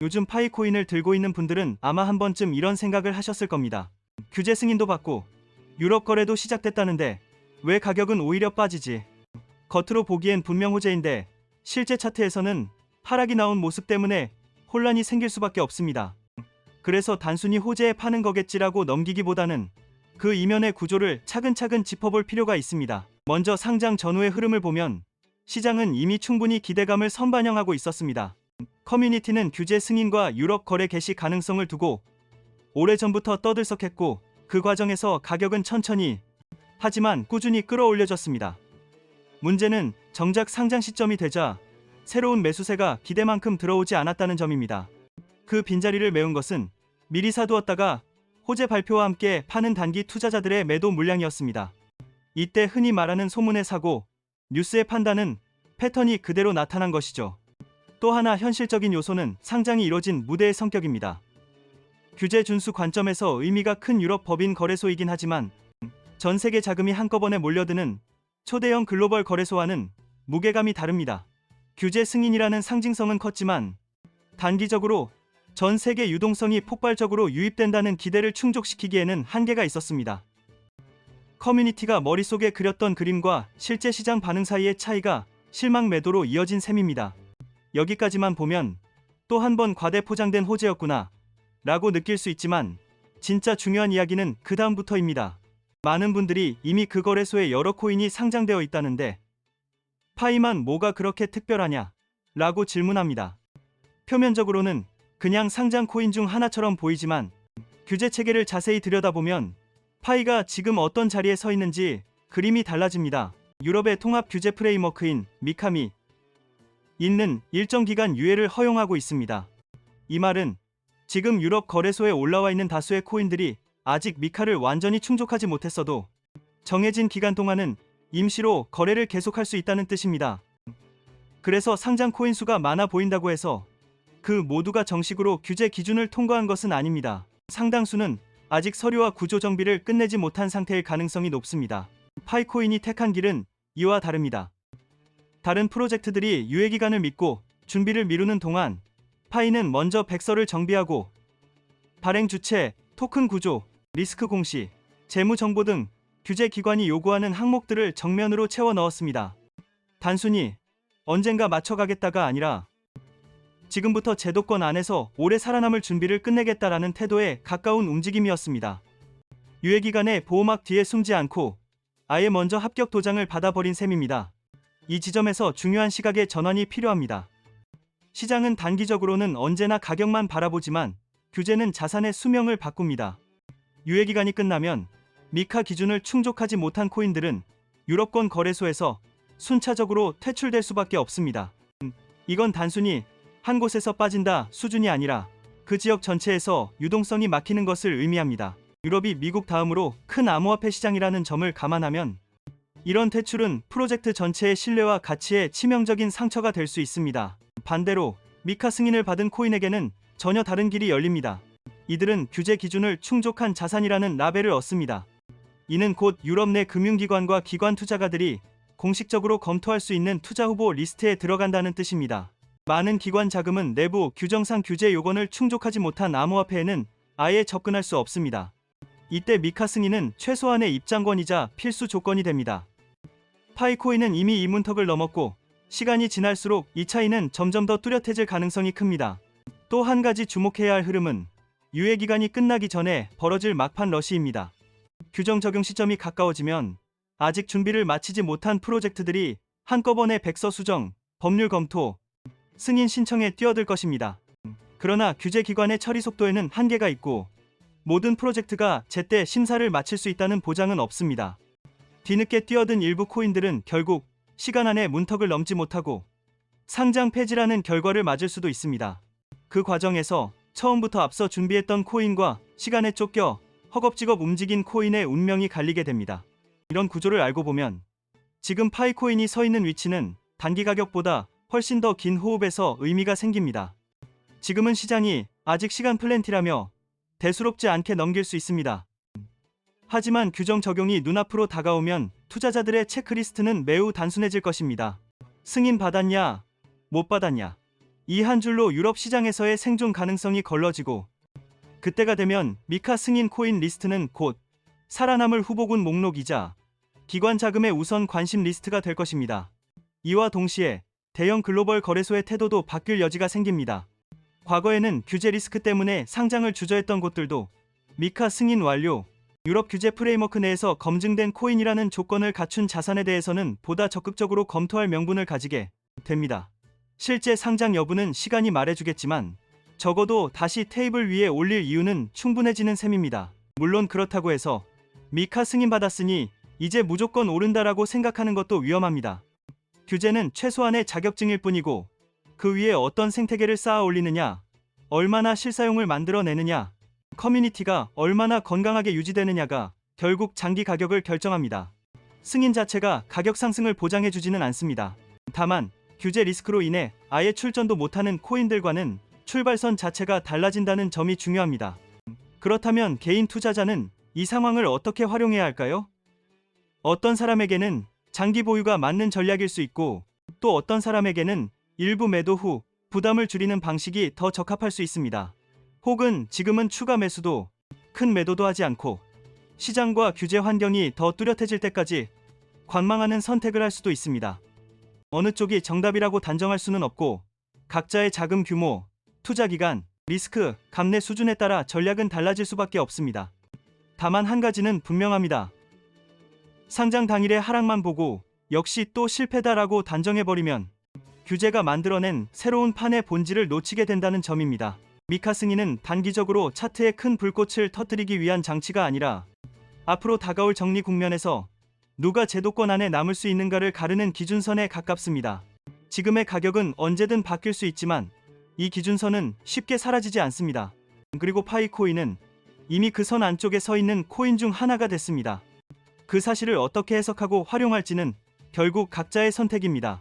요즘 파이코인을 들고 있는 분들은 아마 한 번쯤 이런 생각을 하셨을 겁니다. 규제 승인도 받고 유럽 거래도 시작됐다는데 왜 가격은 오히려 빠지지? 겉으로 보기엔 분명 호재인데 실제 차트에서는 하락이 나온 모습 때문에 혼란이 생길 수밖에 없습니다. 그래서 단순히 호재에 파는 거겠지라고 넘기기보다는 그 이면의 구조를 차근차근 짚어볼 필요가 있습니다. 먼저 상장 전후의 흐름을 보면 시장은 이미 충분히 기대감을 선반영하고 있었습니다. 커뮤니티는 규제 승인과 유럽 거래 개시 가능성을 두고 오래전부터 떠들썩했고 그 과정에서 가격은 천천히 하지만 꾸준히 끌어올려졌습니다. 문제는 정작 상장 시점이 되자 새로운 매수세가 기대만큼 들어오지 않았다는 점입니다. 그 빈자리를 메운 것은 미리 사두었다가 호재 발표와 함께 파는 단기 투자자들의 매도 물량이었습니다. 이때 흔히 말하는 소문의 사고, 뉴스의 판단은 패턴이 그대로 나타난 것이죠. 또 하나 현실적인 요소는 상장이 이뤄진 무대의 성격입니다. 규제 준수 관점에서 의미가 큰 유럽 법인 거래소이긴 하지만 전 세계 자금이 한꺼번에 몰려드는 초대형 글로벌 거래소와는 무게감이 다릅니다. 규제 승인이라는 상징성은 컸지만 단기적으로 전 세계 유동성이 폭발적으로 유입된다는 기대를 충족시키기에는 한계가 있었습니다. 커뮤니티가 머릿속에 그렸던 그림과 실제 시장 반응 사이의 차이가 실망 매도로 이어진 셈입니다. 여기까지만 보면 또 한 번 과대 포장된 호재였구나 라고 느낄 수 있지만 진짜 중요한 이야기는 그 다음부터입니다. 많은 분들이 이미 그 거래소에 여러 코인이 상장되어 있다는데 파이만 뭐가 그렇게 특별하냐 라고 질문합니다. 표면적으로는 그냥 상장 코인 중 하나처럼 보이지만 규제 체계를 자세히 들여다보면 파이가 지금 어떤 자리에 서 있는지 그림이 달라집니다. 유럽의 통합 규제 프레임워크인 미카미 있는 일정 기간 유예를 허용하고 있습니다. 이 말은 지금 유럽 거래소에 올라와 있는 다수의 코인들이 아직 미카를 완전히 충족하지 못했어도 정해진 기간 동안은 임시로 거래를 계속할 수 있다는 뜻입니다. 그래서 상장 코인 수가 많아 보인다고 해서 그 모두가 정식으로 규제 기준을 통과한 것은 아닙니다. 상당수는 아직 서류와 구조 정비를 끝내지 못한 상태일 가능성이 높습니다. 파이코인이 택한 길은 이와 다릅니다. 다른 프로젝트들이 유예 기간을 믿고 준비를 미루는 동안 파이는 먼저 백서를 정비하고 발행 주체, 토큰 구조, 리스크 공시, 재무 정보 등 규제 기관이 요구하는 항목들을 정면으로 채워 넣었습니다. 단순히 언젠가 맞춰가겠다가 아니라 지금부터 제도권 안에서 오래 살아남을 준비를 끝내겠다라는 태도에 가까운 움직임이었습니다. 유예 기간에 보호막 뒤에 숨지 않고 아예 먼저 합격 도장을 받아버린 셈입니다. 이 지점에서 중요한 시각의 전환이 필요합니다. 시장은 단기적으로는 언제나 가격만 바라보지만 규제는 자산의 수명을 바꿉니다. 유예 기간이 끝나면 미카 기준을 충족하지 못한 코인들은 유럽권 거래소에서 순차적으로 퇴출될 수밖에 없습니다. 이건 단순히 한 곳에서 빠진다 수준이 아니라 그 지역 전체에서 유동성이 막히는 것을 의미합니다. 유럽이 미국 다음으로 큰 암호화폐 시장이라는 점을 감안하면 이런 퇴출은 프로젝트 전체의 신뢰와 가치에 치명적인 상처가 될 수 있습니다. 반대로 미카 승인을 받은 코인에게는 전혀 다른 길이 열립니다. 이들은 규제 기준을 충족한 자산이라는 라벨을 얻습니다. 이는 곧 유럽 내 금융기관과 기관 투자가들이 공식적으로 검토할 수 있는 투자 후보 리스트에 들어간다는 뜻입니다. 많은 기관 자금은 내부 규정상 규제 요건을 충족하지 못한 암호화폐에는 아예 접근할 수 없습니다. 이때 미카 승인은 최소한의 입장권이자 필수 조건이 됩니다. 파이코인은 이미 이 문턱을 넘었고 시간이 지날수록 이 차이는 점점 더 뚜렷해질 가능성이 큽니다. 또 한 가지 주목해야 할 흐름은 유예 기간이 끝나기 전에 벌어질 막판 러시입니다. 규정 적용 시점이 가까워지면 아직 준비를 마치지 못한 프로젝트들이 한꺼번에 백서 수정, 법률 검토, 승인 신청에 뛰어들 것입니다. 그러나 규제 기관의 처리 속도에는 한계가 있고 모든 프로젝트가 제때 심사를 마칠 수 있다는 보장은 없습니다. 뒤늦게 뛰어든 일부 코인들은 결국 시간 안에 문턱을 넘지 못하고 상장 폐지라는 결과를 맞을 수도 있습니다. 그 과정에서 처음부터 앞서 준비했던 코인과 시간에 쫓겨 허겁지겁 움직인 코인의 운명이 갈리게 됩니다. 이런 구조를 알고 보면 지금 파이코인이 서 있는 위치는 단기 가격보다 훨씬 더 긴 호흡에서 의미가 생깁니다. 지금은 시장이 아직 시간 플랜티라며 대수롭지 않게 넘길 수 있습니다. 하지만 규정 적용이 눈앞으로 다가오면 투자자들의 체크리스트는 매우 단순해질 것입니다. 승인 받았냐, 못 받았냐. 이 한 줄로 유럽 시장에서의 생존 가능성이 걸러지고 그때가 되면 미카 승인 코인 리스트는 곧 살아남을 후보군 목록이자 기관 자금의 우선 관심 리스트가 될 것입니다. 이와 동시에 대형 글로벌 거래소의 태도도 바뀔 여지가 생깁니다. 과거에는 규제 리스크 때문에 상장을 주저했던 곳들도 미카 승인 완료, 유럽 규제 프레임워크 내에서 검증된 코인이라는 조건을 갖춘 자산에 대해서는 보다 적극적으로 검토할 명분을 가지게 됩니다. 실제 상장 여부는 시간이 말해주겠지만 적어도 다시 테이블 위에 올릴 이유는 충분해지는 셈입니다. 물론 그렇다고 해서 미카 승인받았으니 이제 무조건 오른다라고 생각하는 것도 위험합니다. 규제는 최소한의 자격증일 뿐이고 그 위에 어떤 생태계를 쌓아 올리느냐, 얼마나 실사용을 만들어내느냐, 커뮤니티가 얼마나 건강하게 유지되느냐가 결국 장기 가격을 결정합니다. 승인 자체가 가격 상승을 보장해주지는 않습니다. 다만 규제 리스크로 인해 아예 출전도 못하는 코인들과는 출발선 자체가 달라진다는 점이 중요합니다. 그렇다면 개인 투자자는 이 상황을 어떻게 활용해야 할까요? 어떤 사람에게는 장기 보유가 맞는 전략일 수 있고 또 어떤 사람에게는 일부 매도 후 부담을 줄이는 방식이 더 적합할 수 있습니다. 혹은 지금은 추가 매수도 큰 매도도 하지 않고 시장과 규제 환경이 더 뚜렷해질 때까지 관망하는 선택을 할 수도 있습니다. 어느 쪽이 정답이라고 단정할 수는 없고 각자의 자금 규모, 투자 기간, 리스크, 감내 수준에 따라 전략은 달라질 수밖에 없습니다. 다만 한 가지는 분명합니다. 상장 당일의 하락만 보고 역시 또 실패다라고 단정해버리면 규제가 만들어낸 새로운 판의 본질을 놓치게 된다는 점입니다. 미카 승인은 단기적으로 차트에 큰 불꽃을 터뜨리기 위한 장치가 아니라 앞으로 다가올 정리 국면에서 누가 제도권 안에 남을 수 있는가를 가르는 기준선에 가깝습니다. 지금의 가격은 언제든 바뀔 수 있지만 이 기준선은 쉽게 사라지지 않습니다. 그리고 파이코인은 이미 그 선 안쪽에 서 있는 코인 중 하나가 됐습니다. 그 사실을 어떻게 해석하고 활용할지는 결국 각자의 선택입니다.